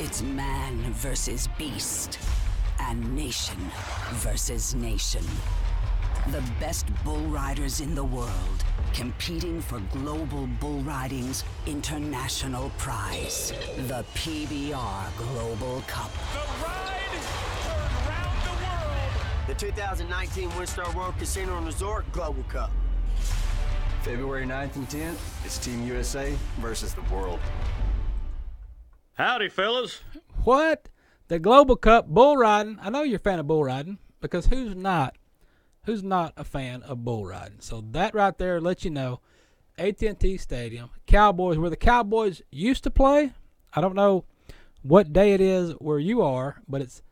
It's man versus beast, and nation versus nation. The best bull riders in the world competing for global bull riding's international prize, the PBR Global Cup. The ride turned round the world. The 2019 WinStar World Casino and Resort Global Cup. February 9th and 10th, it's Team USA versus the world. Howdy, fellas. What? The Global Cup bull riding. I know you're a fan of bull riding, because who's not a fan of bull riding? So that right there lets you know AT&T Stadium, Cowboys, where the Cowboys used to play. I don't know what day it is where you are, but it's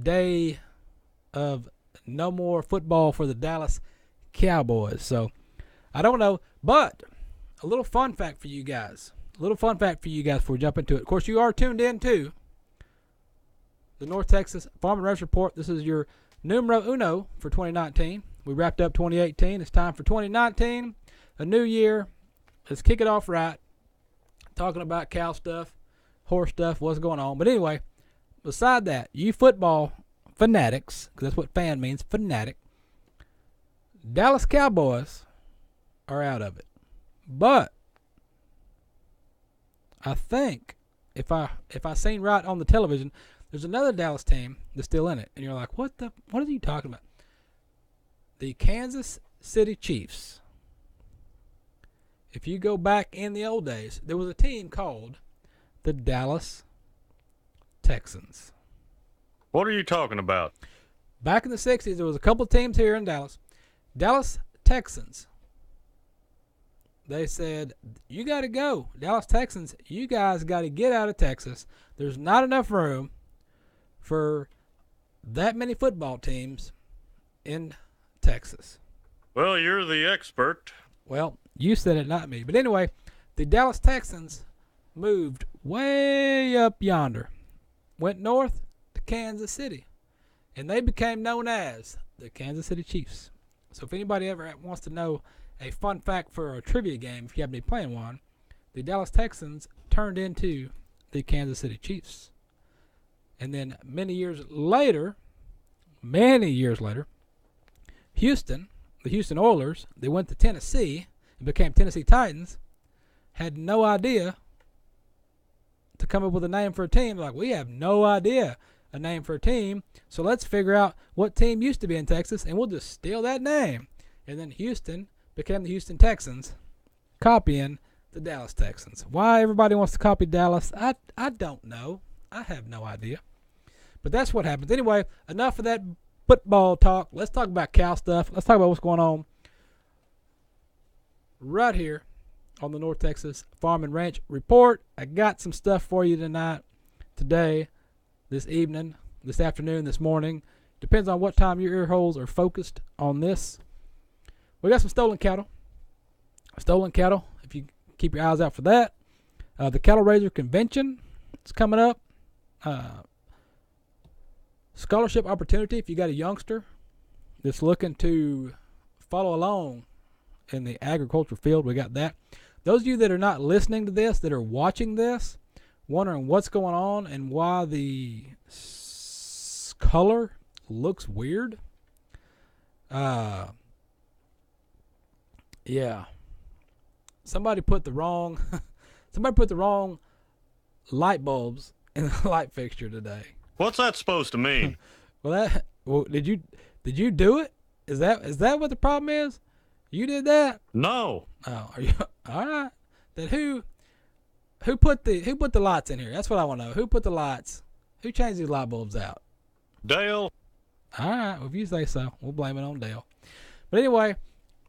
day of no more football for the Dallas Cowboys. So I don't know, but a little fun fact for you guys. Before we jump into it. Of course, you are tuned in to the North Texas Farm and Ranch Report. This is your numero uno for 2019. We wrapped up 2018. It's time for 2019. A new year. Let's kick it off right. Talking about cow stuff, horse stuff, what's going on. But anyway, beside that, you football fanatics, because that's what fan means, fanatic, Dallas Cowboys are out of it. But I think if I seen right on the television, there's another Dallas team that's still in it, and you're like, what are you talking about? The Kansas City Chiefs. If you go back in the old days, there was a team called the Dallas Texans. What are you talking about? Back in the 60s, there was a couple of teams here in Dallas. Dallas Texans. They said, you got to go. Dallas Texans, you guys got to get out of Texas. There's not enough room for that many football teams in Texas. Well, you're the expert. Well, you said it, not me. But anyway, the Dallas Texans moved way up yonder, went north to Kansas City, and they became known as the Kansas City Chiefs. So if anybody ever wants to know a fun fact for a trivia game, if you happen to be playing one, the Dallas Texans turned into the Kansas City Chiefs. And then many years later, Houston, the Houston Oilers, they went to Tennessee and became Tennessee Titans, had no idea to come up with a name for a team. Like, we have no idea a name for a team, so let's figure out what team used to be in Texas, and we'll just steal that name. And then Houston became the Houston Texans, copying the Dallas Texans. Why everybody wants to copy Dallas, I don't know. I have no idea. But that's what happens. Anyway, enough of that football talk. Let's talk about cow stuff. Let's talk about what's going on right here on the North Texas Farm and Ranch Report. I got some stuff for you tonight, today, this evening, this afternoon, this morning. Depends on what time your ear holes are focused on this. We got some stolen cattle. If you keep your eyes out for that. The Cattle Raiser Convention is coming up. Scholarship opportunity if you got a youngster that's looking to follow along in the agriculture field. We got that. Those of you that are not listening to this, that are watching this, wondering what's going on and why the color looks weird. Yeah. Somebody put the wrong light bulbs in the light fixture today. What's that supposed to mean? Well, did you do it? Is that what the problem is? You did that? No. Oh, are you all right? Then who put the lights in here? That's what I want to know. Who put the lights? Who changed these light bulbs out? Dale. All right. Well, if you say so, we'll blame it on Dale. But anyway,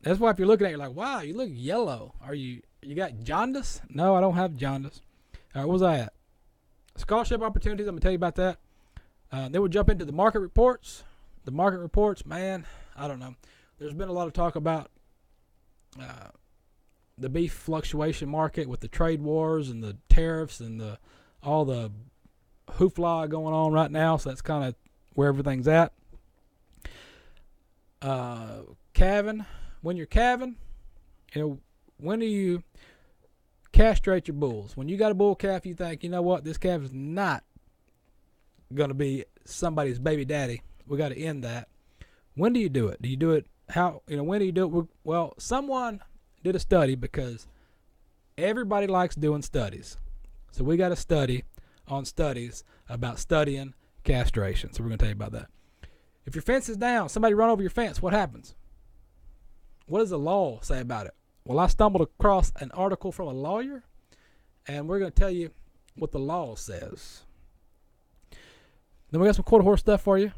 that's why if you're looking at it, you're like, wow, you look yellow. You got jaundice? No, I don't have jaundice. All right, what was I at? Scholarship opportunities. I'm gonna tell you about that. Then we'll jump into the market reports. The market reports, man, I don't know. There's been a lot of talk about the beef fluctuation market with the trade wars and the tariffs and all the hoopla going on right now. So that's kind of where everything's at. Calving. When you're calving, when do you castrate your bulls? When you got a bull calf, you think, you know what, this calf is not going to be somebody's baby daddy. We got to end that. When do you do it? Do you do it when do you do it? Well, someone did a study because everybody likes doing studies. So we got a study on studies about studying castration. So we're going to tell you about that. If your fence is down, somebody run over your fence, what happens? What does the law say about it? Well, I stumbled across an article from a lawyer, and we're going to tell you what the law says. Then we got some quarter horse stuff for you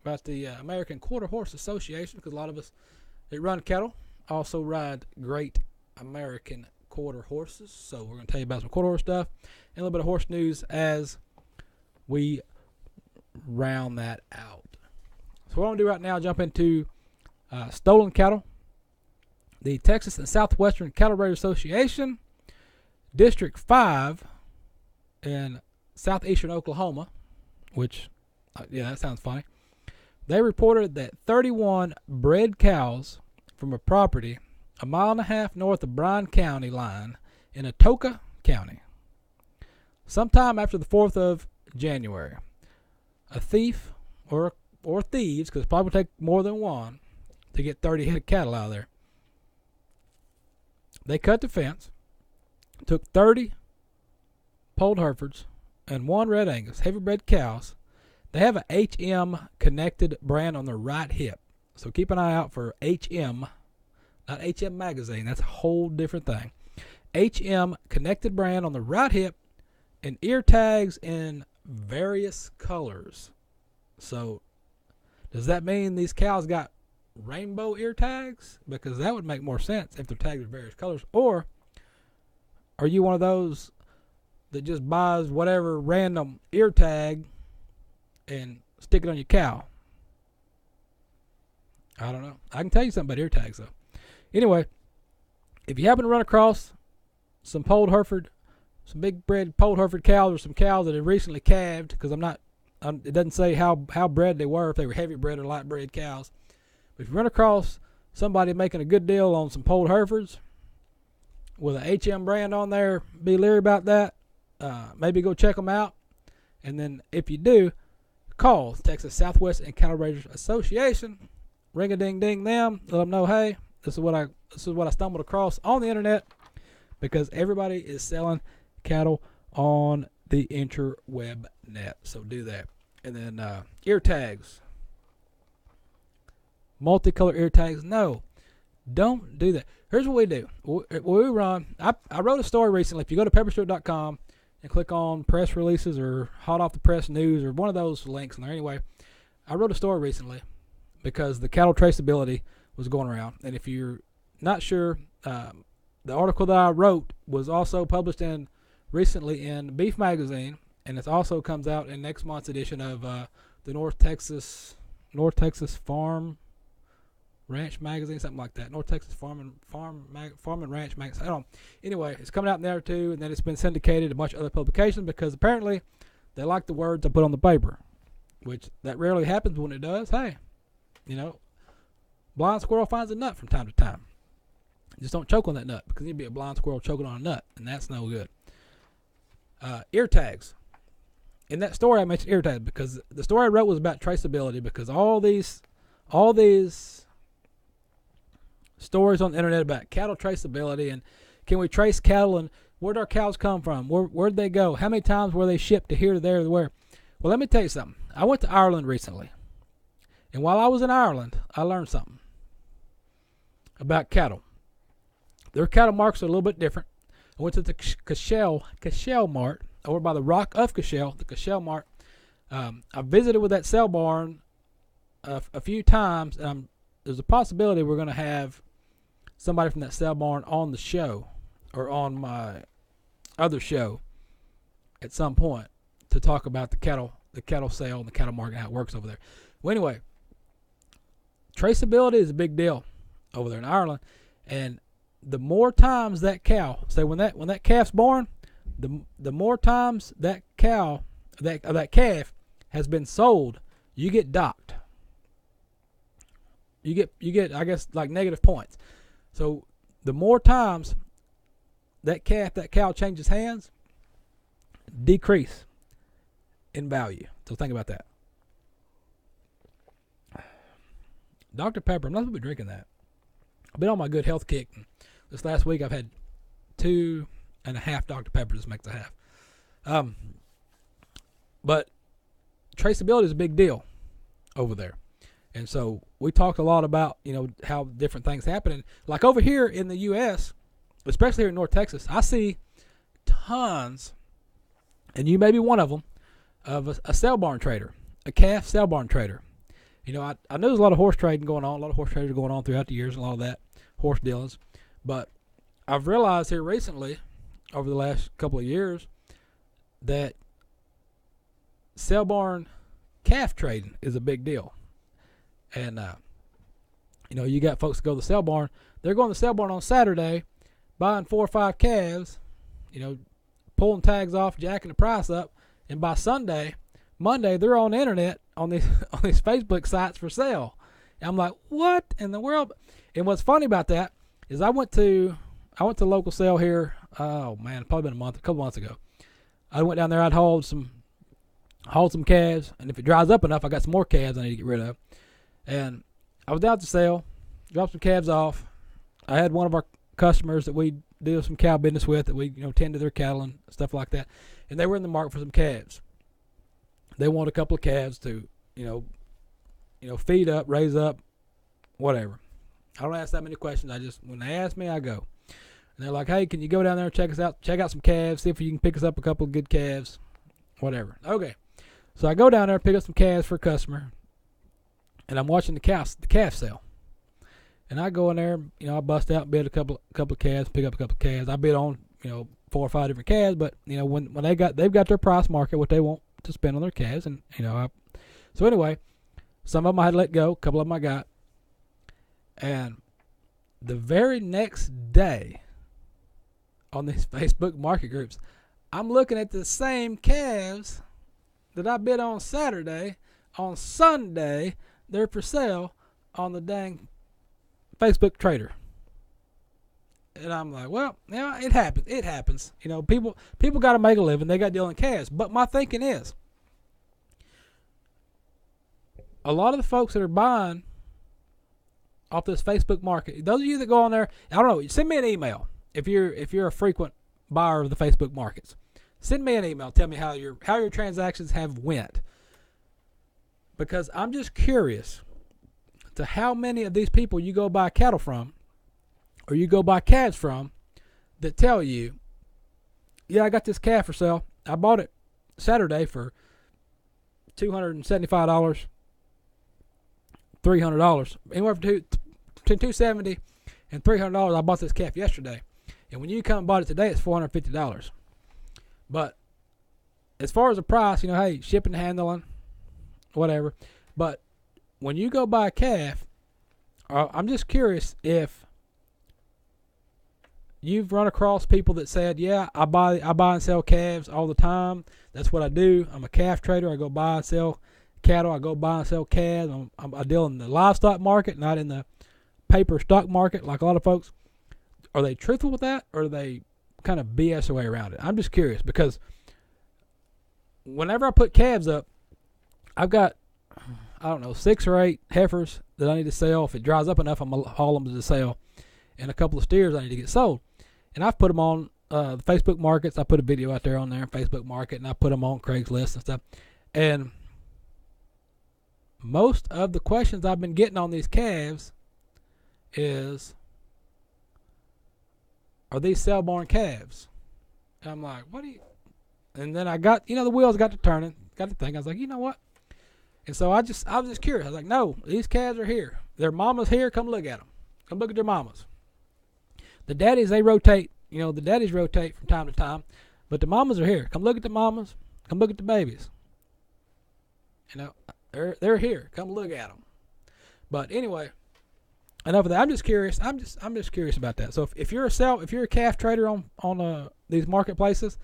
about the American Quarter Horse Association, because a lot of us that run cattle also ride great American quarter horses. So we're going to tell you about some quarter horse stuff and a little bit of horse news as we round that out. So what I'm going to do right now, jump into stolen cattle. The Texas and Southwestern Cattle Raiders Association, District 5 in southeastern Oklahoma, which, that sounds funny. They reported that 31 bred cows from a property a mile and a half north of Bryan County line in Atoka County, sometime after the 4th of January, a thief or thieves, because it probably would take more than one to get 30 head of cattle out of there. They cut the fence, took 30 polled Herefords and 1 red Angus, heavy bred cows. They have a HM connected brand on their right hip. So keep an eye out for HM, not HM Magazine. That's a whole different thing. HM connected brand on the right hip and ear tags in various colors. So does that mean these cows got rainbow ear tags? Because that would make more sense if they're tagged with various colors. Or are you one of those that just buys whatever random ear tag and stick it on your cow? I don't know. I can tell you something about ear tags though. Anyway, if you happen to run across some polled Hereford, some big bred polled Hereford cows, or some cows that have recently calved, because it doesn't say how bred they were, if they were heavy bred or light bred cows. But if you run across somebody making a good deal on some polled Herefords with a HM brand on there, be leery about that. Maybe go check them out. And then if you do, call Texas Southwest and Cattle Raiders Association. Ring a ding ding them. Let them know, hey, this is what I stumbled across on the internet, because everybody is selling cattle on the interweb net. So do that. And then ear tags. Multicolor ear tags. No, don't do that. Here's what we do. We run. I wrote a story recently. If you go to pepperstrip.com and click on press releases or hot off the press news or one of those links in there. Anyway, I wrote a story recently because the cattle traceability was going around. And if you're not sure, the article that I wrote was also published recently in Beef Magazine, and it also comes out in next month's edition of the North Texas Farm Ranch Magazine, something like that. North Texas Farm and Ranch Magazine. I don't know. Anyway, it's coming out in there too, and then it's been syndicated to a bunch of other publications because apparently they like the words I put on the paper, which that rarely happens. When it does, hey, blind squirrel finds a nut from time to time. Just don't choke on that nut, because you'd be a blind squirrel choking on a nut, and that's no good. Ear tags. In that story, I mentioned ear tags because the story I wrote was about traceability, because all these stories on the internet about cattle traceability and can we trace cattle and where'd our cows come from? Where'd they go? How many times were they shipped to here, to there, to where? Well, let me tell you something. I went to Ireland recently, and while I was in Ireland, I learned something about cattle. Their cattle marks are a little bit different. I went to the Cashel Mart over by the Rock of Cashel, the Cashel Mart. I visited with that sale barn a few times, and there's a possibility we're going to have somebody from that sale barn on the show or on my other show at some point to talk about the cattle sale and the cattle market, how it works over there. Well, anyway, traceability is a big deal over there in Ireland, and the more times that cow, say when that calf's born, the more times that calf has been sold, you get docked. You get I guess like negative points. So the more times that cow changes hands, decrease. in value. So think about that. Dr. Pepper, I'm not going to be drinking that. I've been on my good health kick. This last week I've had 2.5 Dr. Peppers. This makes a half. But traceability is a big deal over there. And so we talked a lot about, how different things happen. And like over here in the U.S., especially here in North Texas, I see tons, and you may be one of them, of a sale barn trader, a calf sale barn trader. I know there's a lot of horse trading going on, a lot of horse traders going on throughout the years, and a lot of that, horse dealings. But I've realized here recently, over the last couple of years, that sale barn calf trading is a big deal. And, you got folks that go to the sale barn. They're going to the sale barn on Saturday, buying 4 or 5 calves, pulling tags off, jacking the price up. And by Monday, they're on the internet on these Facebook sites for sale. And I'm like, what in the world? And what's funny about that is I went to the local sale here. Oh man, probably been a couple months ago. I went down there. I'd hauled some calves, and if it dries up enough, I got some more calves I need to get rid of. And I was down at the sale, dropped some calves off. I had one of our customers that we do some cow business with, that we tend to their cattle and stuff like that, and they were in the market for some calves. They want a couple of calves to feed up, raise up, whatever. I don't ask that many questions. When they ask me, I go. And they're like, hey, can you go down there and check us out? Check out some calves, see if you can pick us up a couple of good calves, whatever. Okay. So I go down there, pick up some calves for a customer, and I'm watching the calf sale. And I go in there, I bust out, bid a couple of calves, pick up a couple of calves. I bid on, 4 or 5 different calves, but when they've got their price market, what they want to spend on their calves, and so anyway, some of them I had to let go, a couple of them I got, and the very next day on these Facebook market groups, I'm looking at the same calves that I bid on Saturday. On Sunday, they're for sale on the dang Facebook Trader. And I'm like, well, it happens. It happens. People got to make a living. They got to deal in calves. But my thinking is, a lot of the folks that are buying off this Facebook market, those of you that go on there, I don't know, send me an email if you're a frequent buyer of the Facebook markets. Send me an email. Tell me how your transactions have went. Because I'm just curious to how many of these people you go buy cattle from, or you go buy calves from, that tell you, yeah, I got this calf for sale. I bought it Saturday for $275, $300, anywhere from $270 and $300. I bought this calf yesterday, and when you come and bought it today, it's $450. But as far as the price, hey, shipping, handling, whatever. But when you go buy a calf, I'm just curious if you've run across people that said, yeah, I buy and sell calves all the time. That's what I do. I'm a calf trader. I go buy and sell cattle. I go buy and sell calves. I deal in the livestock market, not in the paper stock market like a lot of folks. Are they truthful with that, or are they kind of BS their way around it? I'm just curious, because whenever I put calves up, I've got, 6 or 8 heifers that I need to sell. If it dries up enough, I'm going to haul them to the sale. And a couple of steers I need to get sold. And I've put them on the Facebook markets. I put a video out there on there, Facebook market, and I put them on Craigslist and stuff. And most of the questions I've been getting on these calves is, are these sale barn calves? And I'm like, what do you... And then I got, the wheels got to turning, got to think. I was like, you know what? And so I was just curious. I was like, no, these calves are here. Their mama's here. Come look at them. Come look at their mamas. The daddies, they rotate. The daddies rotate from time to time. But the mamas are here. Come look at the mamas. Come look at the babies. They're here. Come look at them. But anyway, enough of that. I'm just curious. I'm just curious about that. So if you're a calf trader on these marketplaces,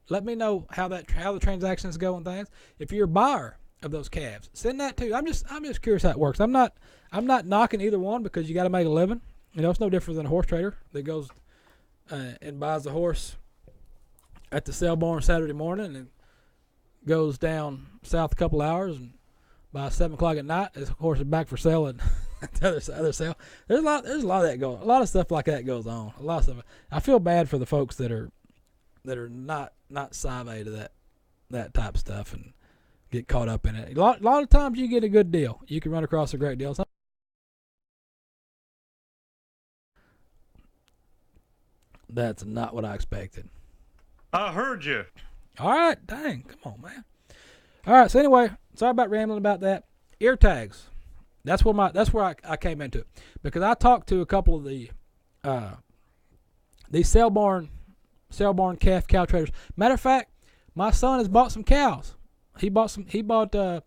let me know how the transactions go and things. If you're a buyer of those calves, send that too. I'm just curious how it works. I'm not knocking either one, because you got to make a living. It's no different than a horse trader that goes and buys a horse at the sale barn Saturday morning and goes down south a couple hours, and by 7 o'clock at night, of course, it's back for sale at the other sale. There's a lot of that going. A lot of stuff like that goes on. A lot of stuff. I feel bad for the folks that are not savvy to that type of stuff and get caught up in it. A lot of times you get a good deal. You can run across a great deal. That's not what I expected. I heard you. All right, dang, come on, man. All right, so anyway, sorry about rambling about that. Ear tags. That's where I came into it, because I talked to a couple of these sale-born calf cow traders. Matter of fact, my son has bought some cows. He bought a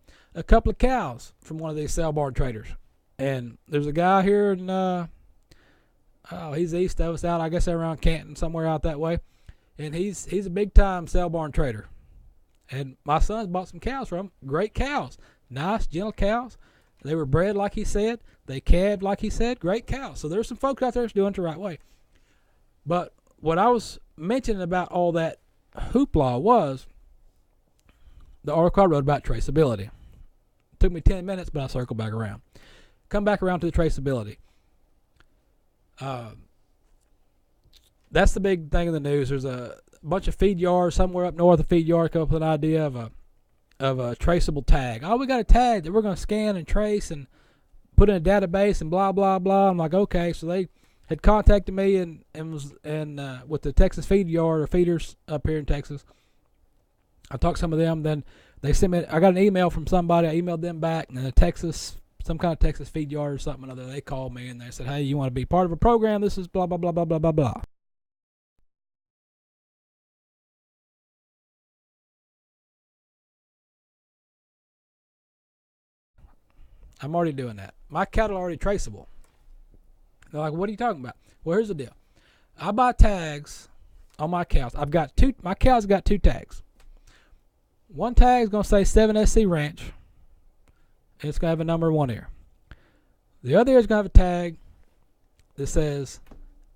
couple of cows from one of these sale-born traders, and there's a guy here in he's east of us, out I guess around Canton, somewhere out that way, and he's a big-time sale-born trader. And my son's bought some cows from him. Great cows, nice, gentle cows. They were bred like he said. They calved like he said. Great cows. So there's some folks out there that's doing it the right way. But what I was mentioning about all that hoopla was the article I wrote about traceability. It took me 10 minutes, but I circled back around. Come back around to the traceability. That's the big thing in the news. There's a bunch of feed yards somewhere up north of feed yard come up with an idea of a traceable tag. Oh, we got a tag that we're going to scan and trace and put in a database and blah blah blah. I'm like, okay. So they had contacted me and with the Texas feed yard or feeders up here in Texas. I talked to some of them. Then they sent me. I got an email from somebody. I emailed them back, and then some kind of Texas feed yard or something or other. They called me and they said, hey, you want to be part of a program? This is blah blah blah blah blah blah blah. I'm already doing that. My cattle are already traceable. They're like, what are you talking about? Well, here's the deal. I buy tags on my cows. My cows got 2 tags. One tag is going to say 7SC Ranch, and it's going to have a number 1 ear. The other ear is going to have a tag that says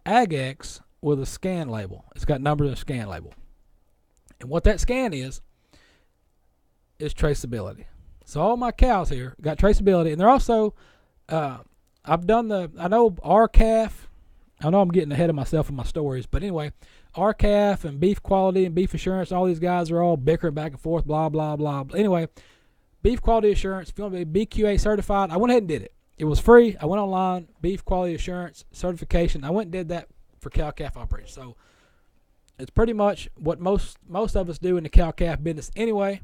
AgX with a scan label. It's got numbers and a scan label. And what that scan is traceability. So all my cows here got traceability, and they're also, I know RCAF, I know I'm getting ahead of myself in my stories, but anyway, RCAF and Beef Quality and Beef Assurance, all these guys are all bickering back and forth, blah, blah, blah. Anyway, Beef Quality Assurance, if you want to be BQA certified, I went ahead and did it. It was free. I went online, Beef Quality Assurance certification. I went and did that for cow-calf operations. So it's pretty much what most of us do in the cow-calf business anyway,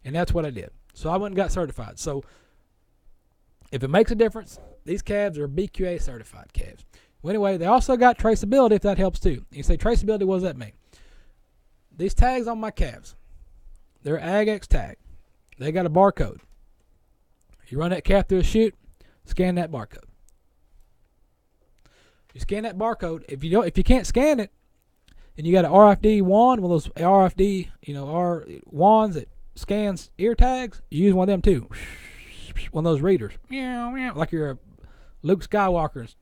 and that's what I did. So I went and got certified. So if it makes a difference, these calves are BQA certified calves. Well, anyway, they also got traceability, if that helps too. You say traceability, what does that mean? These tags on my calves, they're AgX tag. They got a barcode. You run that calf through a chute, scan that barcode. You scan that barcode. If you can't scan it, and you got an RFD wand, one of those RFD, R wands that scans ear tags, you use one of them too. One of those readers. Like you're a Luke Skywalker,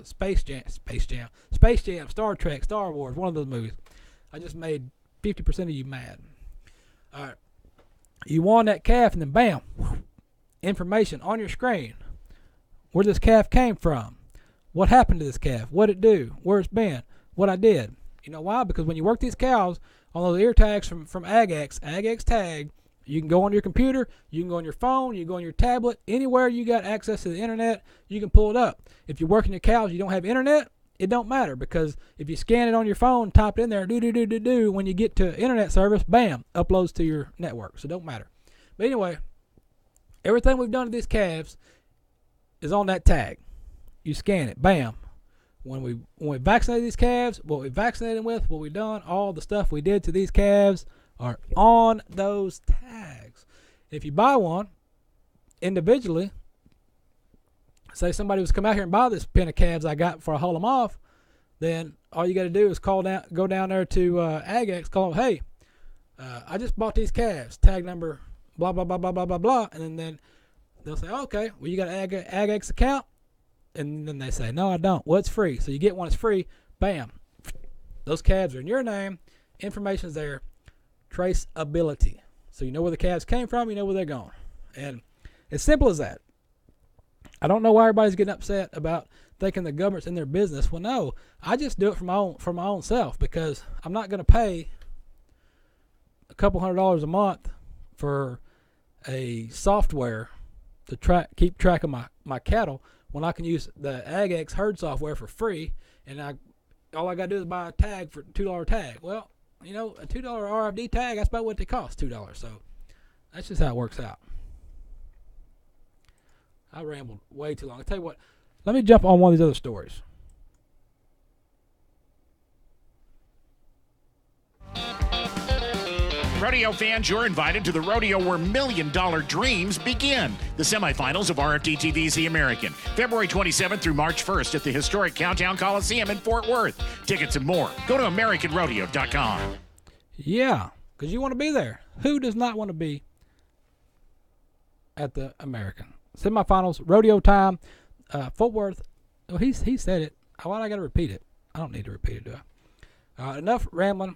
Space Jam, Star Trek, Star Wars, one of those movies. I just made 50% of you mad. All right. You wand that calf, and then bam, information on your screen. Where this calf came from. What happened to this calf? What it do? Where it's been? What I did. You know why? Because when you work these cows on those ear tags from AgX tag, you can go on your computer, you can go on your phone, you can go on your tablet, anywhere you got access to the internet, you can pull it up. If you're working your cows, you don't have internet, it don't matter, because if you scan it on your phone, type it in there, do, when you get to internet service, bam, uploads to your network. So it don't matter. But anyway, everything we've done to these calves is on that tag. You scan it, bam. When we vaccinate these calves, what we vaccinated them with, what we done, all the stuff we did to these calves are on those tags. If you buy one individually, say somebody was to come out here and buy this pen of calves I got before I haul them off, then all you got to do is go down there to AgX, call them, hey, I just bought these calves, tag number blah blah blah blah blah blah blah, and then they'll say, okay, well you got an AgX account, and then they say, no, I don't. Well, it's free, so you get one, it's free. Bam, those calves are in your name, information's there. Traceability. So you know where the calves came from, you know where they're going. And it's simple as that. I don't know why everybody's getting upset about thinking the government's in their business. Well, no, I just do it for my own self, because I'm not going to pay a couple $100 a month for a software to keep track of my cattle when I can use the AgX herd software for free, and all I got to do is buy a tag for $2 tag. Well, you know, a $2 RFD tag, that's about what they cost, $2. So that's just how it works out. I rambled way too long. I'll tell you what, let me jump on one of these other stories. Rodeo fans, you're invited to the rodeo where $1 million dreams begin. The semifinals of RFD TV's The American, February 27th through March 1st at the historic Cowtown Coliseum in Fort Worth. Tickets and more. Go to AmericanRodeo.com. Yeah, because you want to be there. Who does not want to be at the American? Semifinals, rodeo time, Fort Worth. Well, he said it. Why do I got to repeat it? I don't need to repeat it, do I? Enough rambling.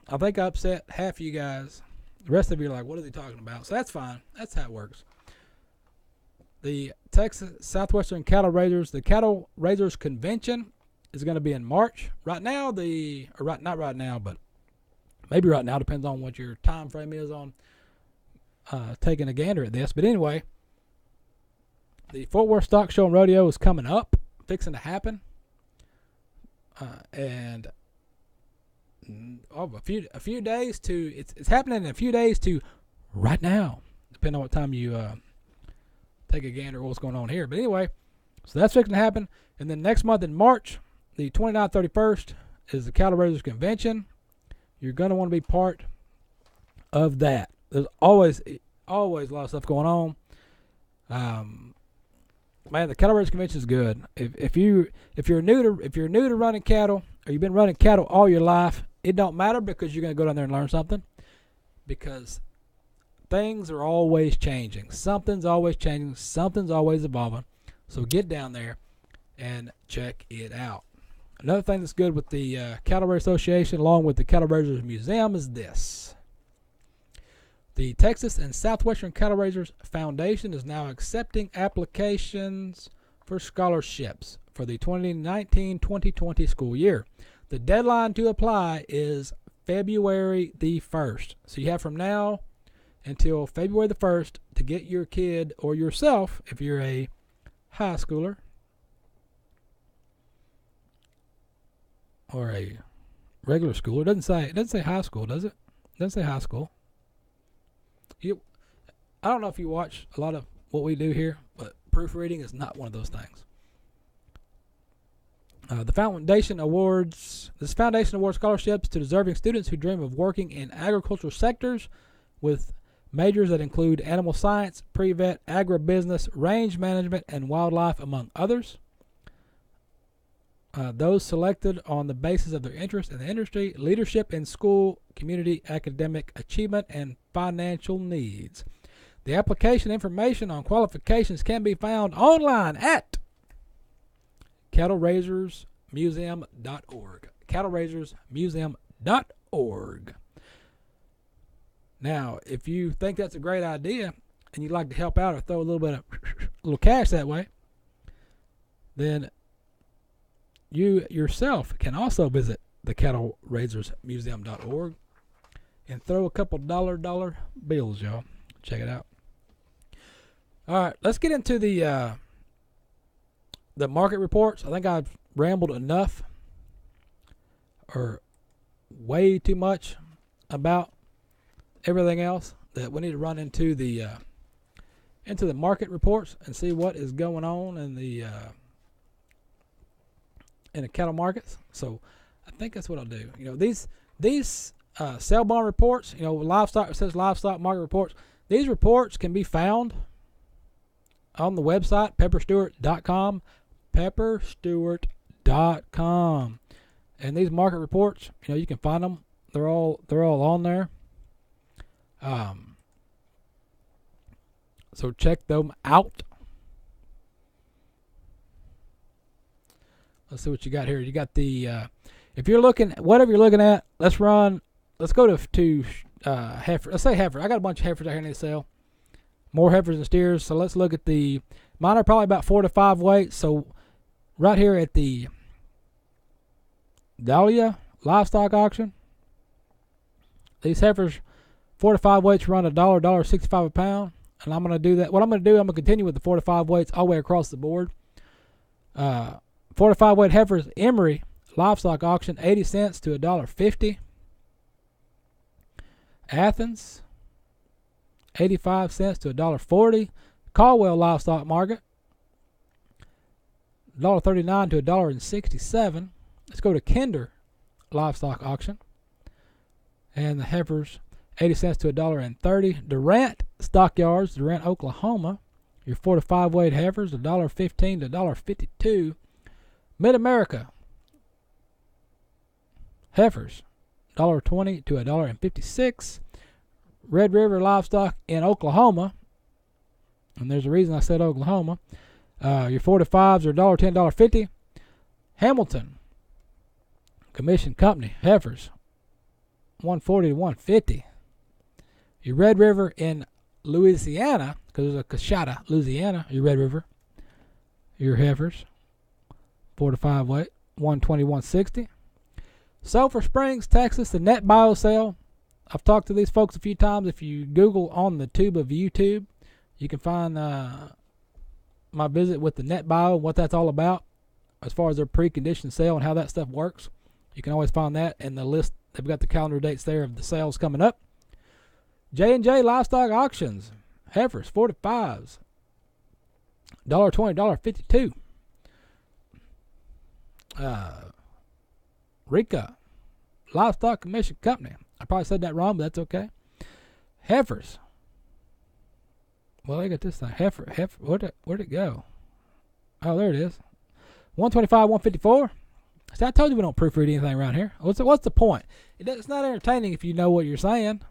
I think I upset half of you guys. The rest of you are like, what is he talking about? So that's fine. That's how it works. The Texas Southwestern Cattle Raisers, the Cattle Raisers Convention is going to be in March. Right now, not right now, but maybe right now, depends on what your time frame is on taking a gander at this. But anyway, the Fort Worth Stock Show and Rodeo is coming up, fixing to happen. And a few days to it's happening in a few days to right now, depending on what time you take a gander at what's going on here. But anyway, so that's fixing to happen. And then next month in March, the 29th, 31st, is the Cattle Raisers Convention. You're going to want to be part of that. There's always a lot of stuff going on. Man, the Cattle Raisers Convention is good. If you're new to running cattle, or you've been running cattle all your life, it don't matter, because you're going to go down there and learn something. Because things are always changing. Something's always changing. Something's always evolving. So get down there and check it out. Another thing that's good with the Cattle Raisers Association, along with the Cattle Raisers Museum, is this. The Texas and Southwestern Cattle Raisers Foundation is now accepting applications for scholarships for the 2019-2020 school year. The deadline to apply is February the 1st. So you have from now until February the 1st to get your kid or yourself, if you're a high schooler or a regular schooler. It doesn't say high school, does it? It doesn't say high school. I don't know if you watch a lot of what we do here, but proofreading is not one of those things. The foundation awards scholarships to deserving students who dream of working in agricultural sectors with majors that include animal science, pre-vet, agribusiness, range management, and wildlife, among others. Those selected on the basis of their interest in the industry, leadership in school, community, academic achievement, and financial needs. The application information on qualifications can be found online at cattleraisers.museum.org. cattleraisers.museum.org. Now, if you think that's a great idea and you'd like to help out or throw a little cash that way, then you yourself can also visit the cattleraisers.museum.org and throw a couple dollar bills, y'all. Check it out. All right, let's get into the market reports. I think I've rambled enough or way too much about everything else that we need to run into the market reports and see what is going on in the cattle markets. So I think that's what I'll do. You know, these sell barn reports, you know, livestock, it says livestock market reports. These reports can be found on the website, pepperstewart.com, pepperstewart.com. And these market reports, you know, you can find them. They're all on there. So check them out. Let's see what you got here. You got the if you're looking, whatever you're looking at, let's go to heifer. Let's say heifer. I got a bunch of heifers out here in the sale. More heifers and steers. So let's look at the. Mine are probably about 4 to 5 weights. So right here at the Dahlia livestock auction, these heifers 4 to 5 weights run $1.65 a pound. And I'm going to do that. What I'm going to do, I'm going to continue with the 4 to 5 weights all the way across the board. 4 to 5 weight heifers, Emory livestock auction, 80 cents to $1.50. Athens, 85 cents to $1.40. Caldwell livestock market, $1.39 to $1.67. Let's go to Kinder livestock auction, and the heifers 80 cents to $1.30. Durant stockyards, Durant, Oklahoma, your 4 to 5 weight heifers, $1.15 to $1.52. Mid America heifers, $1.20 to $1.56. Red River livestock in Oklahoma, and there's a reason I said Oklahoma. Your 4 to 5s are $1.10, $1.50. Hamilton Commission Company heifers, $1.40 to $1.50. Your Red River in Louisiana, because there's a Coshada, Louisiana, your Red River, your heifers, 4 to 5 weight, $1.20, $1.60. Sulphur Springs, Texas, the net bio sale. I've talked to these folks a few times. If you Google on the tube of YouTube, you can find my visit with the net bio, what that's all about, as far as their preconditioned sale and how that stuff works. You can always find that in the list. They've got the calendar dates there of the sales coming up. J&J Livestock Auctions, heifers, 4 to 5s, $1.20, $1.52. Rika Livestock Commission Company. I probably said that wrong, but that's okay. Heifers. Well, I got this thing. Heifer. Where'd it go? Oh, there it is. 125, 154. See, I told you we don't proofread anything around here. What's the point? It's not entertaining if you know what you're saying.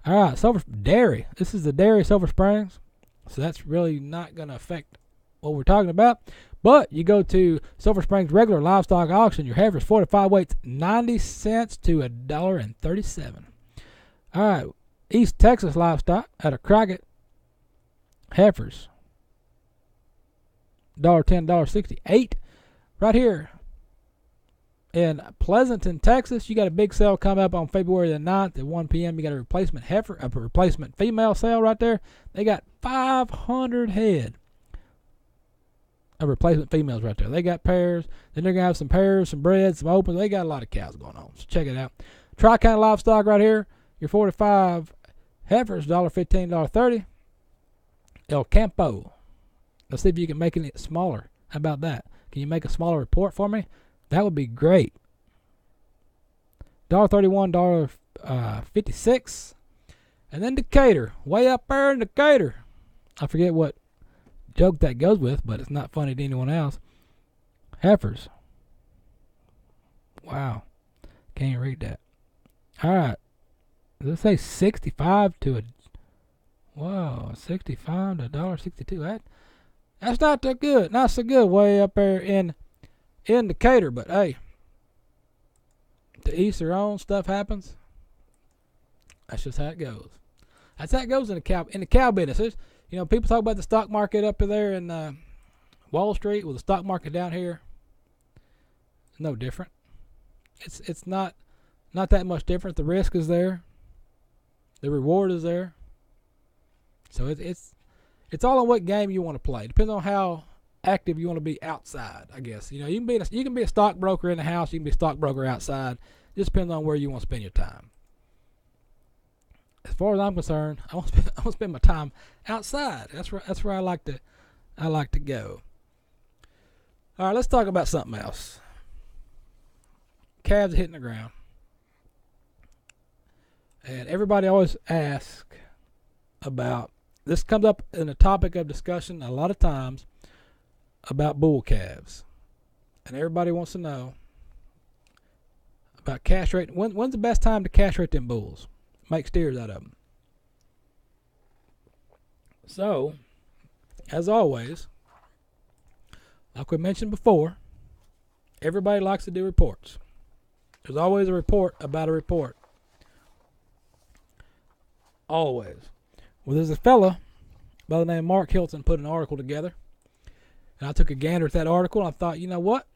All right, dairy. This is the dairy Silver Springs, so that's really not going to affect what we're talking about. But you go to Silver Springs regular livestock auction, your heifers 4 to 5 weights, 90 cents to $1.37. All right, East Texas livestock out of Crockett, heifers, $1.10, $1.68. Right here in Pleasanton, Texas, you got a big sale coming up on February the 9th at 1 p.m. You got a replacement heifer, a replacement female sale right there. They got 500 head of replacement females right there. They got pairs. Then they're going to have some pairs, some breds, some opens. They got a lot of cows going on. So check it out. Tri-County Livestock right here. Your 4 to 5 heifers, $1.15, $1.30. El Campo. Let's see if you can make it smaller. How about that? Can you make a smaller report for me? That would be great. $1.31, $1.56. And then Decatur. Way up there in Decatur. I forget what joke that goes with, but it's not funny to anyone else. Heifers. Wow. Can't read that. All right. Does it say 65 to whoa, 65 to $1.62? That's not that good. Not so good way up there in Decatur, but hey, to each their own. Stuff happens. That's just how it goes. That's how it goes in the cow business. It's, people talk about the stock market up there in Wall Street. Well, the stock market down here is no different. It's not that much different. The risk is there. The reward is there. So it's all on what game you want to play. Depends on how active you want to be outside, I guess. You can be a stockbroker in the house. You can be a stockbroker outside. Just depends on where you want to spend your time. As far as I'm concerned, I want to spend my time outside. That's where I like to go. All right, let's talk about something else. Calves hitting the ground, and everybody always asks about this. Comes up in a topic of discussion a lot of times about bull calves, and everybody wants to know about castrating. When's the best time to castrate them bulls? Make steers out of them. So, as always, like we mentioned before, everybody likes to do reports. There's always a report about a report. Always. Well, there's a fella by the name of Mark Hilton put an article together. And I took a gander at that article, and I thought, you know what?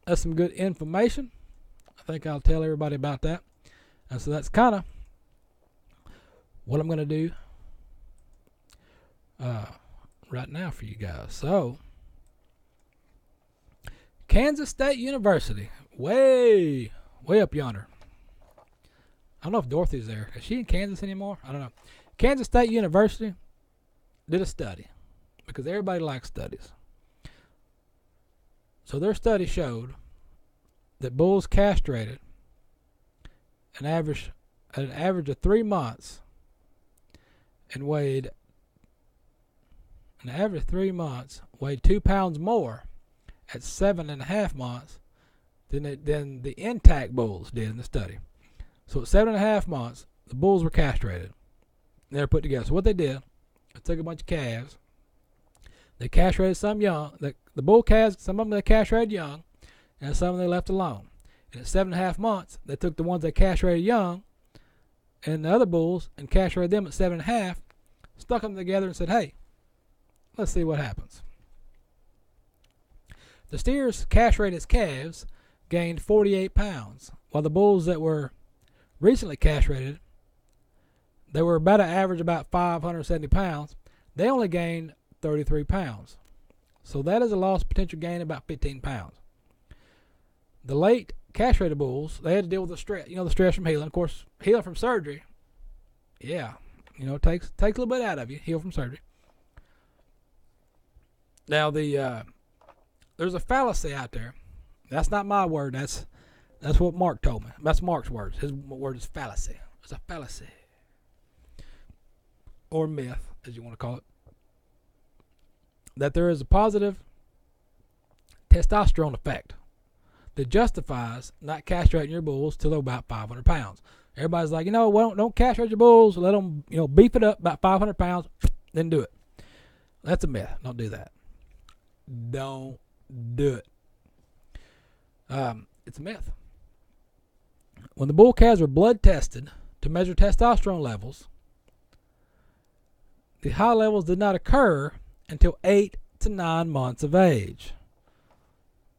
That's some good information. I think I'll tell everybody about that. And so that's kind of what I'm going to do right now for you guys. So, Kansas State University, way up yonder. I don't know if Dorothy's there. Is she in Kansas anymore? I don't know. Kansas State University did a study because everybody likes studies. So their study showed that bulls castrated an average of 3 months and weighed 2 pounds more at 7.5 months than the intact bulls did in the study. So at 7.5 months, the bulls were castrated. They were put together. So what they did, they took a bunch of calves. They castrated some young. The bull calves, some of them they castrated young, and some of them they left alone. And at 7.5 months, they took the ones they castrated young and the other bulls and castrated them at 7.5, stuck them together and said, hey, let's see what happens. The steers castrated as calves gained 48 pounds, while the bulls that were recently castrated, they were about an average about 570 pounds. They only gained 33 pounds. So that is a lost potential gain of about 15 pounds. The late castrated bulls, they had to deal with the stress, the stress from healing. Of course, healing from surgery, it takes a little bit out of you, heal from surgery. Now, there's a fallacy out there. That's not my word. That's what Mark told me. That's Mark's words. His word is fallacy. It's a fallacy. Or myth, as you want to call it. That there is a positive testosterone effect that justifies not castrating your bulls till they're about 500 pounds. Everybody's like, don't castrate your bulls. Let them, beef it up about 500 pounds, then do it. That's a myth. Don't do that. Don't do it. It's a myth. When the bull calves were blood tested to measure testosterone levels, the high levels did not occur until 8 to 9 months of age.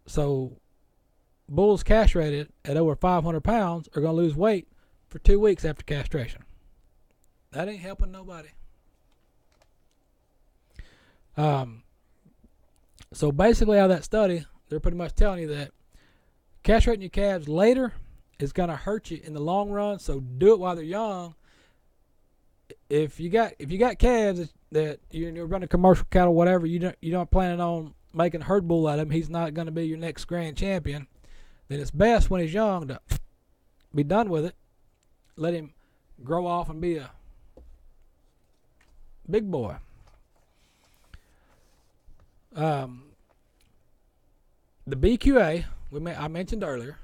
So, bulls castrated at over 500 pounds are going to lose weight for 2 weeks after castration. That ain't helping nobody. So basically, out of that study, they're pretty much telling you that castrating your calves later is going to hurt you in the long run. So do it while they're young. If you got calves that you're running commercial cattle, whatever, you're not planning on making a herd bull out of him, he's not going to be your next grand champion, then it's best when he's young to be done with it. Let him grow off and be a big boy. The BQA, I mentioned earlier,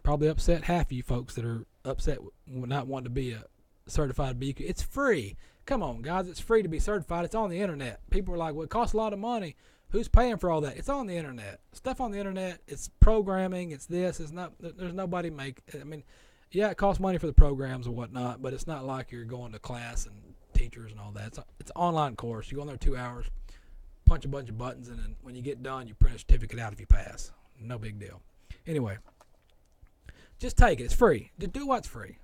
probably upset half of you folks that are upset with not wanting to be a certified BQA. It's free. Come on, guys. It's free to be certified. It's on the internet. People are like, well, it costs a lot of money. Who's paying for all that? It's on the internet. Stuff on the internet. It's programming. It's this. It's not. There's nobody yeah, it costs money for the programs and whatnot, but it's not like you're going to class and teachers and all that. It's an online course. You go in there 2 hours, punch a bunch of buttons, and then when you get done, you print a certificate out if you pass. No big deal. Anyway, just take it. It's free. Just do what's free.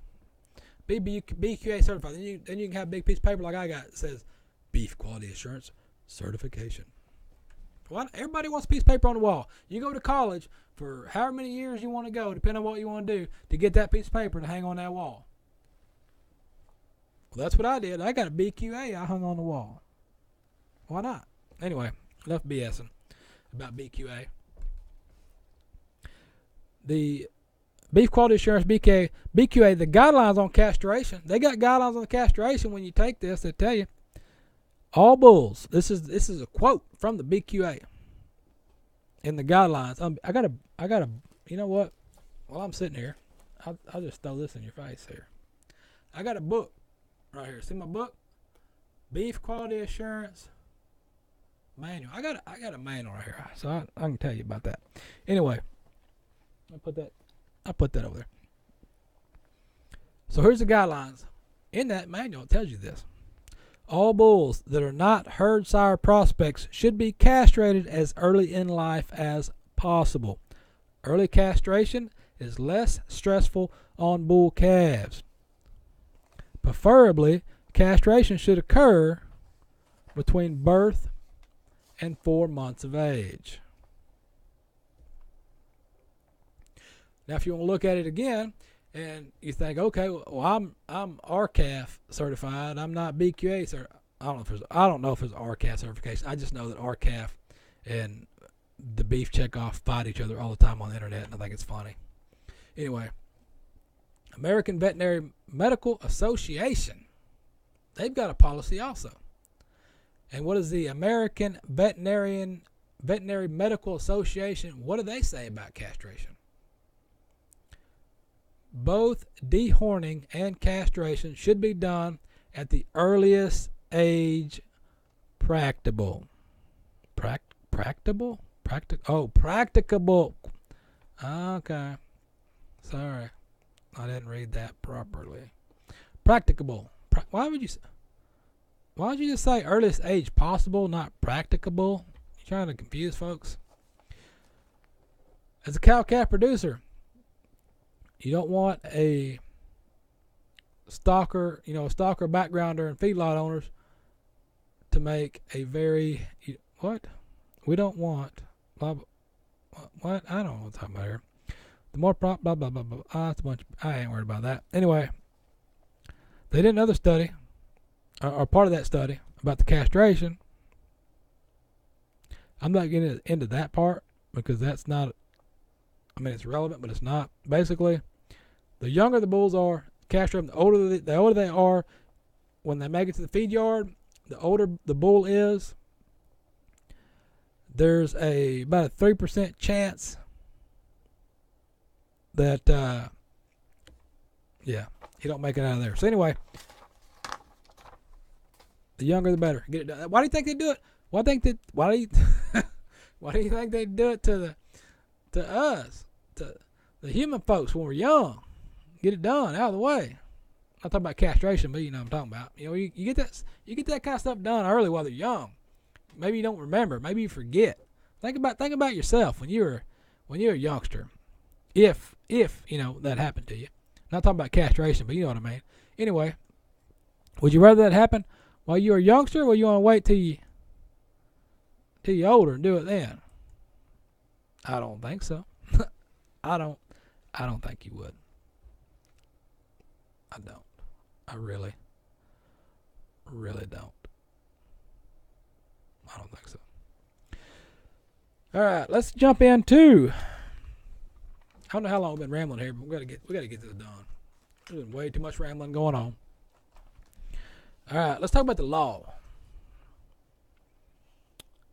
Be BQA certified. Then you can have a big piece of paper like I got that says Beef Quality Assurance Certification. Well, everybody wants a piece of paper on the wall. You go to college for however many years you want to go, depending on what you want to do, to get that piece of paper to hang on that wall. Well, that's what I did. I got a BQA I hung on the wall. Why not? Anyway, enough BSing about BQA. The Beef Quality Assurance BQA, the guidelines on castration, they got guidelines on the castration. When you take this, they tell you all bulls. This is a quote from the BQA in the guidelines. I gotta. You know what? While I'm sitting here, I'll just throw this in your face here. I got a book right here. See my book? Beef Quality Assurance Manual. I got a manual right here, so I can tell you about that. Anyway, I'll put that over there. So here's the guidelines In that manual, it tells you this. All bulls that are not herd sire prospects should be castrated as early in life as possible. Early castration is less stressful on bull calves. Preferably, castration should occur between birth and 4 months of age. Now, if you want to look at it again, and you think, okay, well, I'm RCAF certified. I'm not BQA certified. I don't know if it's RCAF certification. I just know that RCAF and the beef checkoff fight each other all the time on the internet, and I think it's funny. Anyway, American Veterinary Medical Association, they've got a policy also. And what is the American Veterinary Medical Association? What do they say about castration? Both dehorning and castration should be done at the earliest age practicable. Practicable? Practicable. Okay. Sorry. I didn't read that properly. Practicable. Why would you just say earliest age possible, not practicable? You trying to confuse folks? As a cow-calf producer, you don't want a stalker, a stalker backgrounder and feedlot owners to make a very, what? We don't want, blah, blah, what? I don't know what I'm talking about here. The more blah, blah, blah, blah, blah. That's a bunch, I ain't worried about that. Anyway, they did another study, or part of that study, about the castration. I'm not getting into that part because that's not, it's relevant, but it's not. Basically, the younger the bulls are, castrate them, the older they are, when they make it to the feed yard, the older the bull is, there's about a 3% chance that, he don't make it out of there. So anyway, the younger the better. Get it done. Why do you think they do it? Why do you think they do it to us, to the human folks when we're young? Get it done, out of the way. I'm talking about castration, but you know what I'm talking about. You get that kind of stuff done early while they're young. Maybe you don't remember. Maybe you forget. Think about yourself when you're a youngster. If that happened to you. Not talking about castration, but you know what I mean. Anyway, would you rather that happen while you're a youngster, or you want to wait till you're older and do it then? I don't think so. I don't think you would. I don't. I really don't. I don't think so. All right, let's jump into. I don't know how long we've been rambling here, but we gotta get this done. There's been way too much rambling going on. All right, let's talk about the law.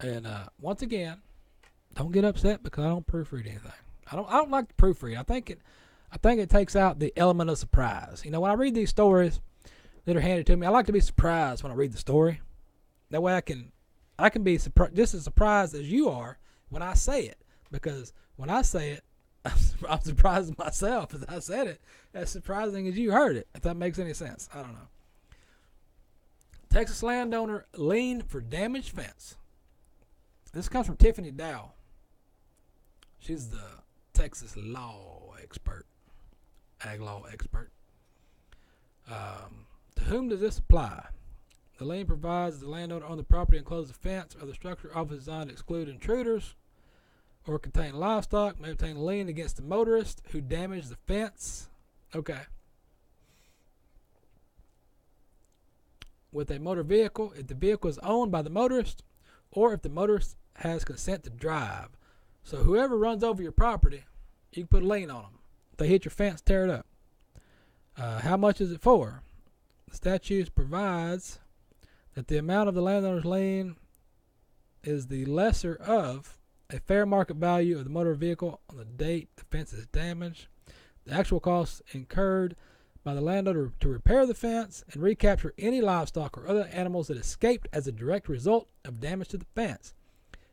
And once again, don't get upset because I don't proofread anything. I don't like to proofread. I think it takes out the element of surprise. When I read these stories that are handed to me, I like to be surprised when I read the story. That way I can be just as surprised as you are when I say it. Because when I say it, I'm surprised myself as I said it. As surprising as you heard it, if that makes any sense. I don't know. Texas landowner lien for damaged fence. This comes from Tiffany Dow. She's the Texas law expert, ag law expert. To whom does this apply? The lien provides the landowner own the property and close the fence or the structure often designed to exclude intruders or contain livestock, may obtain a lien against the motorist who damaged the fence. Okay. With a motor vehicle, if the vehicle is owned by the motorist or if the motorist has consent to drive. So whoever runs over your property, you can put a lien on them. If they hit your fence, tear it up. How much is it for? The statute provides that the amount of the landowner's lien is the lesser of a fair market value of the motor vehicle on the date the fence is damaged, the actual costs incurred by the landowner to repair the fence and recapture any livestock or other animals that escaped as a direct result of damage to the fence,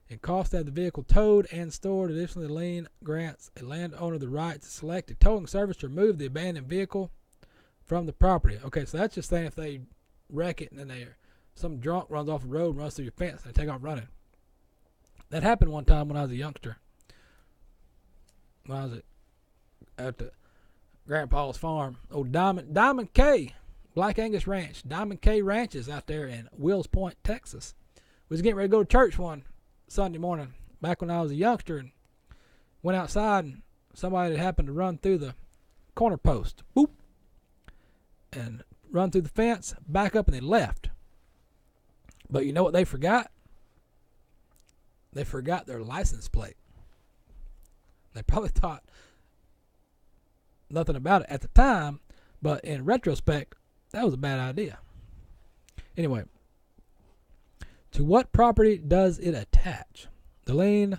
and cost to have the vehicle towed and stored. Additionally, the lien grants a landowner the right to select a towing service to remove the abandoned vehicle from the property. Okay, so that's just saying if they wreck it and then some drunk runs off the road and runs through your fence and they take off running. That happened one time when I was a youngster. When I was at the Grandpa's farm. Old Diamond K, Black Angus Ranch. Diamond K Ranches out there in Wills Point, Texas. We was getting ready to go to church one Sunday morning back when I was a youngster, and went outside, and somebody had happened to run through the corner post. Boop. And run through the fence, back up, and they left. But you know what they forgot? They forgot their license plate. They probably thought nothing about it at the time, but in retrospect, that was a bad idea. Anyway, to what property does it attach? The lien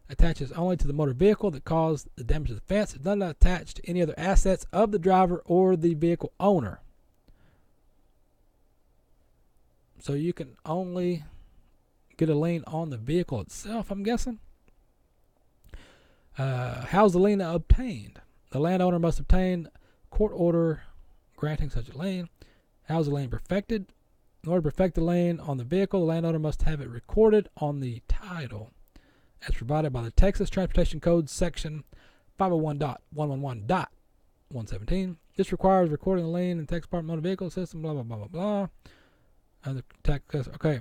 attaches only to the motor vehicle that caused the damage to the fence. It does not attach to any other assets of the driver or the vehicle owner. So you can only get a lien on the vehicle itself, I'm guessing. How's the lien obtained? The landowner must obtain court order granting such a lien. How's the lien perfected? In order to perfect the lien on the vehicle, the landowner must have it recorded on the title as provided by the Texas Transportation Code section 501.111.117. This requires recording the lien in the Texas Department of Motor Vehicle System, blah, blah, blah, blah, blah. Okay.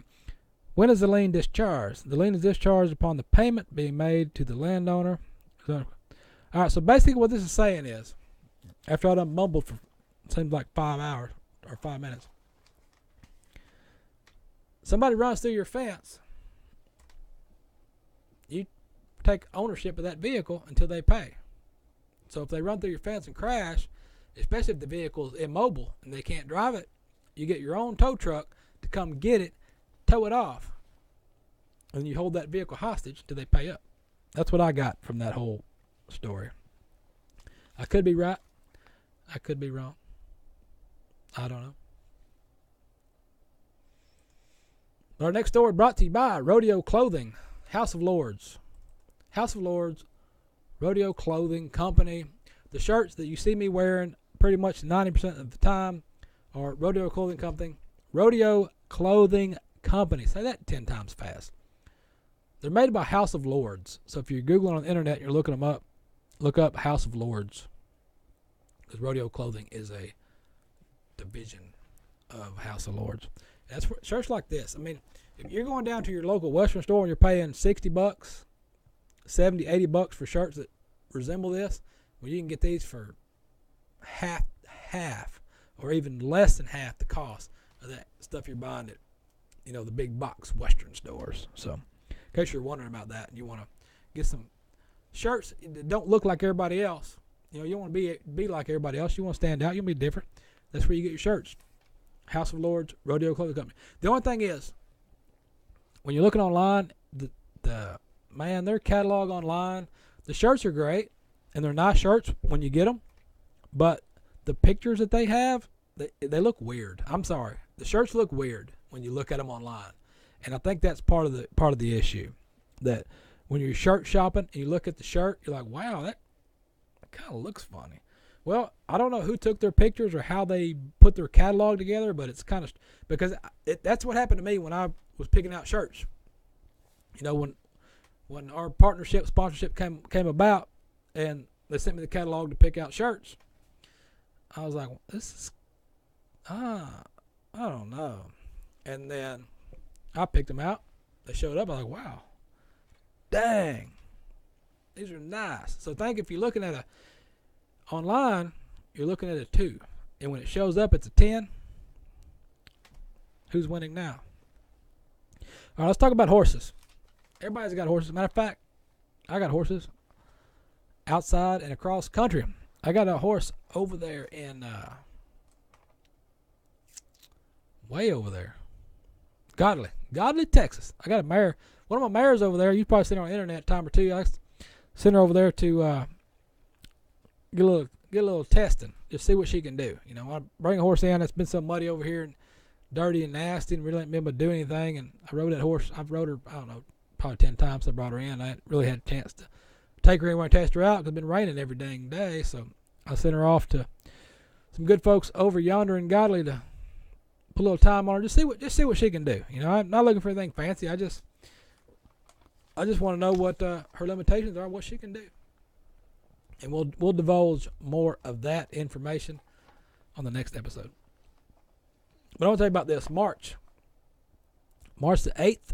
When is the lien discharged? The lien is discharged upon the payment being made to the landowner. All right, so basically what this is saying is, after I done mumbled for, seems like 5 hours or 5 minutes, somebody runs through your fence, you take ownership of that vehicle until they pay. So if they run through your fence and crash, especially if the vehicle is immobile and they can't drive it, you get your own tow truck to come get it, tow it off, and you hold that vehicle hostage till they pay up. That's what I got from that whole story. I could be right. I could be wrong. I don't know. Our next story brought to you by Rodeo Clothing, House of Lords. House of Lords, Rodeo Clothing Company. The shirts that you see me wearing pretty much 90% of the time are Rodeo Clothing Company. Rodeo Clothing Company. Say that 10 times fast. They're made by House of Lords. So if you're Googling on the internet, you're looking them up, look up House of Lords. Because Rodeo Clothing is a division of House of Lords. That's for shirts like this. I mean, if you're going down to your local Western store and you're paying $60, $70, $80 for shirts that resemble this, well, you can get these for half, or even less than half the cost of that stuff you're buying at, the big box Western stores. So, in case you're wondering about that and you want to get some shirts that don't look like everybody else, you don't want to be like everybody else. You want to stand out. You want to be different. That's where you get your shirts. House of Lords, Rodeo Clothing Company. The only thing is, when you're looking online, their catalog online, the shirts are great, and they're nice shirts when you get them, but the pictures that they have, they look weird. I'm sorry. The shirts look weird when you look at them online, and I think that's part of the issue. That when you're shirt shopping and you look at the shirt, you're like, wow, that kind of looks funny. Well, I don't know who took their pictures or how they put their catalog together, but it's kind of because that's what happened to me when I was picking out shirts. When our sponsorship came about, and they sent me the catalog to pick out shirts, I was like, this is I don't know. And then I picked them out. They showed up. I was like, wow, dang, these are nice. So if you're looking at online, you're looking at a 2. And when it shows up, it's a 10. Who's winning now? All right, let's talk about horses. Everybody's got horses. Matter of fact, I got horses outside and across country. I got a horse over there in way over there. Godly, Texas. I got a mare. One of my mares over there. You've probably seen her on the internet a time or two. I sent her over there to get a little testing, just see what she can do. I bring a horse in that's been so muddy over here and dirty and nasty and really ain't been able to do anything. And I rode that horse. I've rode her, I don't know, probably 10 times. I brought her in. I hadn't really had a chance to take her anywhere and test her out because it's been raining every dang day. So I sent her off to some good folks over yonder in Godly to put a little time on her. Just see what she can do. You know, I'm not looking for anything fancy. I just want to know what her limitations are, what she can do, and we'll divulge more of that information on the next episode. But I want to tell you about this. March the 8th,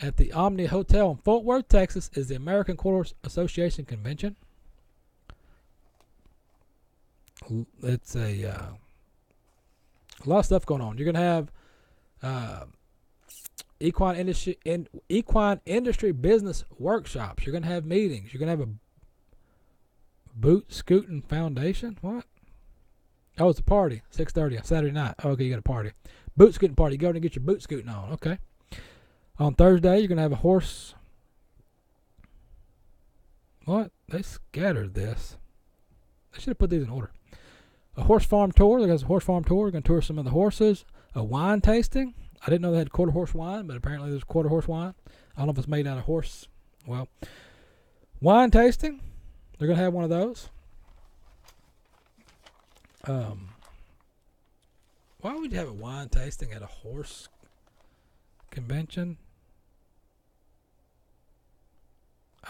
at the Omni Hotel in Fort Worth, Texas, is the American Quarter Horse Association Convention. It's a lot of stuff going on. You're going to have equine industry business workshops. You're going to have meetings. You're going to have a boot scooting foundation. What? Oh, it's a party. 6:30 on Saturday night. Oh, okay, you got a party. Boot scooting party. Go and get your boot scooting on. Okay. On Thursday, you're going to have a horse. What? They scattered this. They should have put these in order. A horse farm tour. There's a horse farm tour. We're going to tour some of the horses. A wine tasting. I didn't know they had quarter horse wine, but apparently there's quarter horse wine. I don't know if it's made out of horse. Well, wine tasting. They're going to have one of those. Why would you have a wine tasting at a horse convention?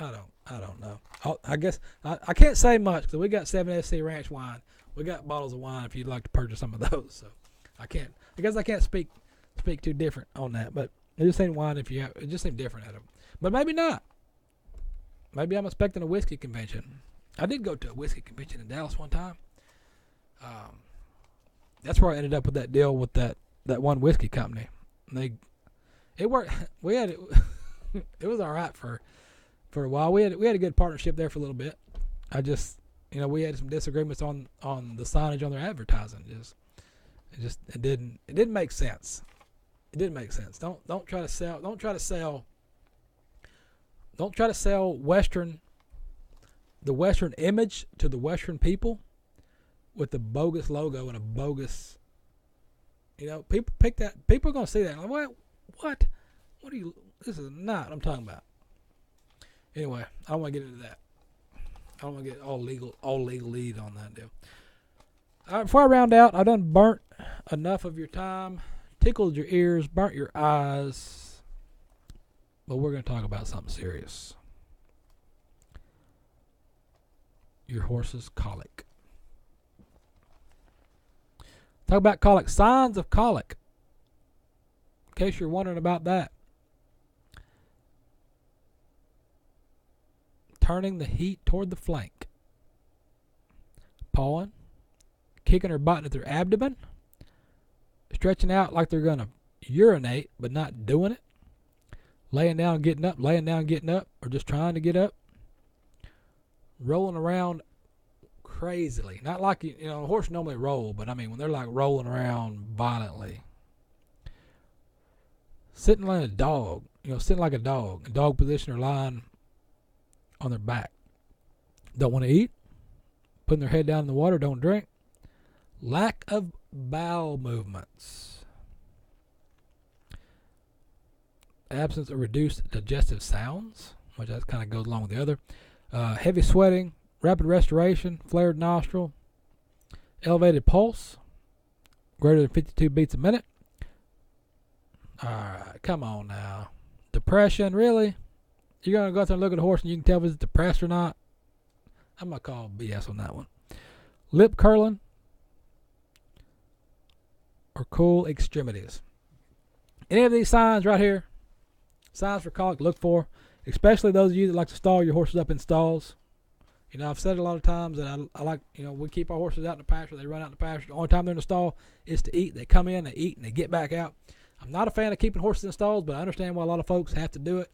I don't know. I guess I can't say much because we got 7SC Ranch wine. We got bottles of wine if you'd like to purchase some of those. So I guess I can't speak too different on that. But it just ain't wine if you have. It just seemed different at them. But maybe not. Maybe I'm expecting a whiskey convention. I did go to a whiskey convention in Dallas one time. That's where I ended up with that deal with that one whiskey company. And it worked. We had it. It was all right for a while. We had a good partnership there for a little bit. We had some disagreements on the signage on their advertising. It didn't make sense. It didn't make sense. Don't try to sell the Western image to the Western people with a bogus logo and a bogus, people pick that. People are going to see that. Like, what are you, this is not what I'm talking about. Anyway, I don't want to get into that. I don't want to get all legal lead on that deal. All right, before I round out, I've done burnt enough of your time, tickled your ears, burnt your eyes, but we're going to talk about something serious. Your horse's colic. Talk about colic. Signs of colic. In case you're wondering about that. Turning the heat toward the flank. Pawing. Kicking or biting at their abdomen. Stretching out like they're going to urinate, but not doing it. Laying down and getting up. Laying down and getting up. Or just trying to get up. Rolling around crazily. Not like, a horse normally roll, but I mean when they're like rolling around violently. Sitting like a dog. Sitting like a dog. In dog position or lying on their back. Don't want to eat. Putting their head down in the water. Don't drink. Lack of bowel movements. Absence of reduced digestive sounds, which that kind of goes along with the other. Heavy sweating, rapid respiration, flared nostril, elevated pulse, greater than 52 beats a minute. All right, come on now. Depression, really? You're going to go out there and look at a horse and you can tell if it's depressed or not? I'm going to call BS on that one. Lip curling or cool extremities. Any of these signs right here, signs for colic, look for. Especially those of you that like to stall your horses up in stalls. I've said it a lot of times that I like, we keep our horses out in the pasture. They run out in the pasture. The only time they're in the stall is to eat. They come in, they eat, and they get back out. I'm not a fan of keeping horses in stalls, but I understand why a lot of folks have to do it.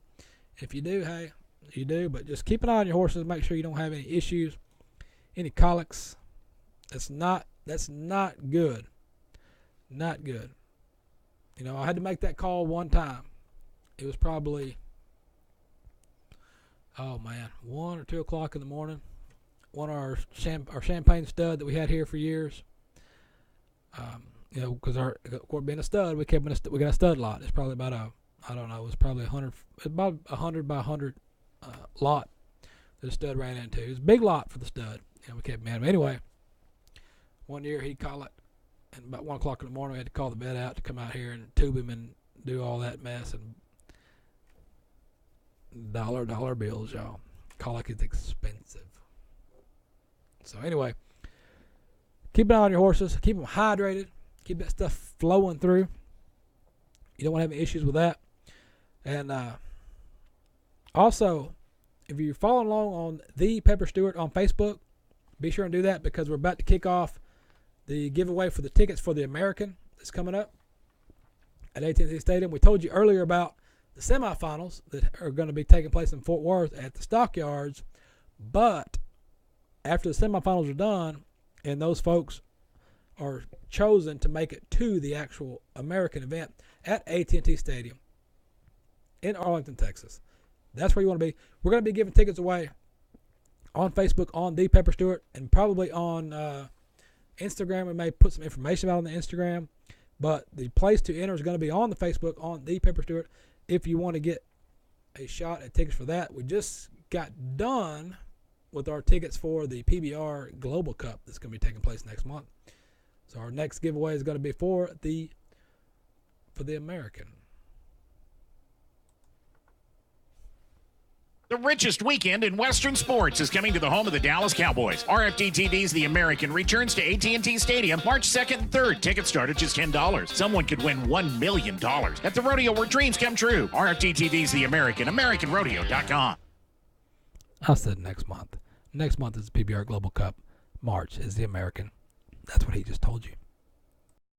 If you do, hey, you do. But just keep an eye on your horses. Make sure you don't have any issues, any colics. That's not good. Not good. I had to make that call one time. It was probably... 1 or 2 o'clock in the morning. One of our champagne stud that we had here for years. Because being a stud, we got a stud lot. It's probably about it was probably 100 by 100 lot that the stud ran into. It was a big lot for the stud. We kept mad. Anyway, One year he'd call it, and about 1 o'clock in the morning we had to call the vet out to come out here and tube him and do all that mess. And dollar bills, y'all. Colic is expensive. So anyway, keep an eye on your horses. Keep them hydrated. Keep that stuff flowing through. You don't want to have any issues with that. And also, if you're following along on the Pepper Stewart on Facebook, be sure and do that because we're about to kick off the giveaway for the tickets for the American that's coming up at AT&T Stadium. We told you earlier about the semifinals that are going to be taking place in Fort Worth at the Stockyards. But after the semifinals are done and those folks are chosen to make it to the actual American event at AT&T Stadium in Arlington, Texas, that's where you want to be. We're going to be giving tickets away on Facebook on The Pepper Stewart and probably on Instagram. We may put some information out on the Instagram. But the place to enter is going to be on the Facebook on The Pepper Stewart if you want to get a shot at tickets for that. We just got done with our tickets for the PBR Global Cup that's going to be taking place next month. So our next giveaway is going to be for the American. The richest weekend in Western sports is coming to the home of the Dallas Cowboys. RFD-TV's The American returns to AT&T Stadium March 2nd and 3rd. Tickets start at just $10. Someone could win $1 million at the rodeo where dreams come true. RFD-TV's The American, AmericanRodeo.com. I said next month. Next month is the PBR Global Cup. March is the American. That's what he just told you.